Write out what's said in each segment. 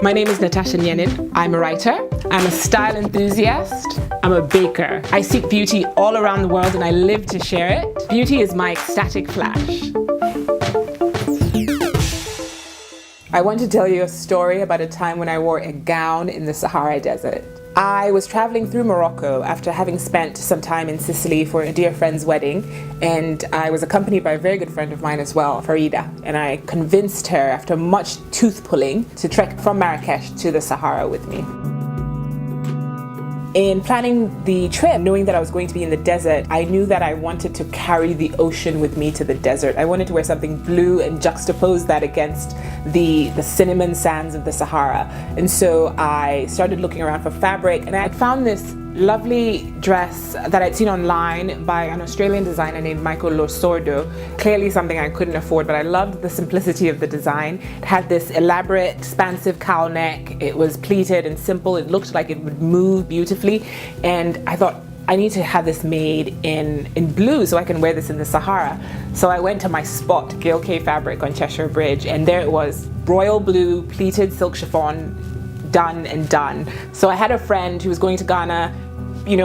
My name is Natasha Nyanin. I'm a writer. I'm a style enthusiast. I'm a baker. I seek beauty all around the world and I live to share it. Beauty is my ecstatic flash. I want to tell you a story about a time when I wore a gown in the Sahara Desert. I was traveling through Morocco after having spent some time in Sicily for a dear friend's wedding, and I was accompanied by a very good friend of mine as well, Farida, and I convinced her after much tooth pulling to trek from Marrakesh to the Sahara with me. In planning the trip, knowing that I was going to be in the desert, I knew that I wanted to carry the ocean with me to the desert. I wanted to wear something blue and juxtapose that against the cinnamon sands of the Sahara. And so I started looking around for fabric, and I found this lovely dress that I'd seen online by an Australian designer named Michael Losordo. Clearly something I couldn't afford, but I loved the simplicity of the design. It had this elaborate, expansive cowl neck. It was pleated and simple. It looked like it would move beautifully. And I thought, I need to have this made in blue so I can wear this in the Sahara. So I went to my spot, Gail K Fabric on Cheshire Bridge, and there it was, royal blue, pleated silk chiffon, done and done. So I had a friend who was going to Ghana,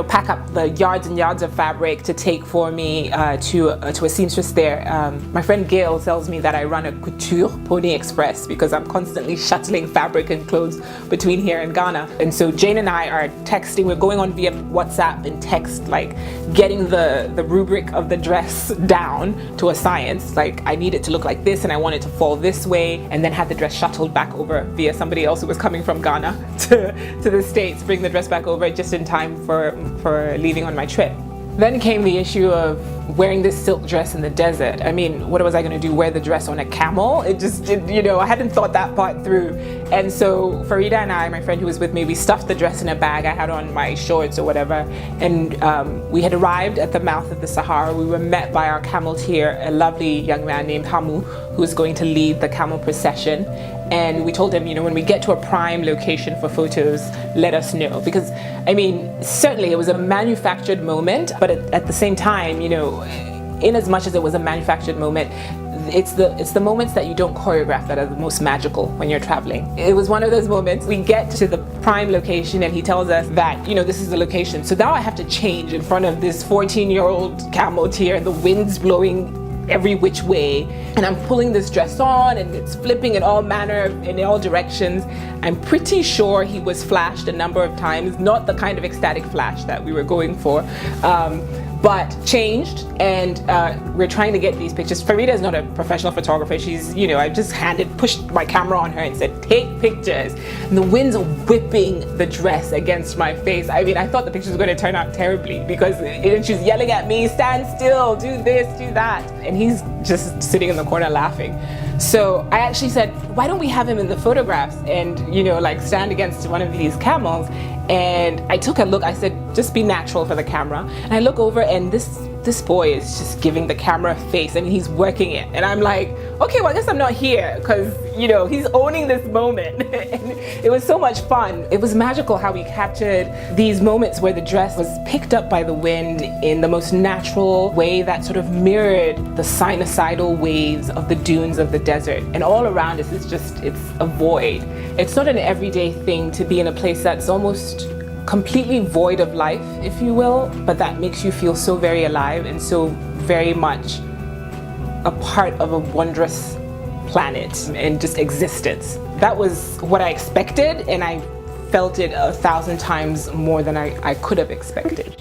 pack up the yards and yards of fabric to take for me to a seamstress there. My friend Gail tells me that I run a couture pony express because I'm constantly shuttling fabric and clothes between here and Ghana. And so Jane and I are texting, we're going on via WhatsApp and text, like getting the rubric of the dress down to a science. Like, I need it to look like this and I want it to fall this way, and then have the dress shuttled back over via somebody else who was coming from Ghana to the States, bring the dress back over just in time for leaving on my trip. Then came the issue of wearing this silk dress in the desert. I mean, what was I going to do, wear the dress on a camel? It just, I hadn't thought that part through. And so Farida and I, my friend who was with me, we stuffed the dress in a bag. I had on my shorts or whatever. And we had arrived at the mouth of the Sahara. We were met by our camelteer, a lovely young man named Hamu, who was going to lead the camel procession. And we told him, when we get to a prime location for photos, let us know. Because, certainly it was a manufactured moment, but at the same time, in as much as it was a manufactured moment, it's the moments that you don't choreograph that are the most magical when you're traveling. It was one of those moments. We get to the prime location and he tells us that, this is the location. So now I have to change in front of this 14-year-old camelteer, and the wind's blowing every which way, and I'm pulling this dress on and it's flipping in all directions. I'm pretty sure he was flashed a number of times, not the kind of ecstatic flash that we were going for, but changed, and we're trying to get these pictures. Farida is not a professional photographer. She's, I just pushed my camera on her and said, take pictures. And the wind's whipping the dress against my face. I thought the pictures were going to turn out terribly because she's yelling at me, stand still, do this, do that. And he's just sitting in the corner laughing. So I actually said, why don't we have him in the photographs and, stand against one of these camels? And I took a look, I said, just be natural for the camera. And I look over and this boy is just giving the camera a face. He's working it. And I'm like, okay, well, I guess I'm not here because, he's owning this moment. And it was so much fun. It was magical how we captured these moments where the dress was picked up by the wind in the most natural way that sort of mirrored the sinusoidal waves of the dunes of the desert. And all around us is it's a void. It's not an everyday thing to be in a place that's almost completely void of life, if you will, but that makes you feel so very alive and so very much a part of a wondrous planet and just existence. That was what I expected, and I felt it 1,000 times more than I could have expected.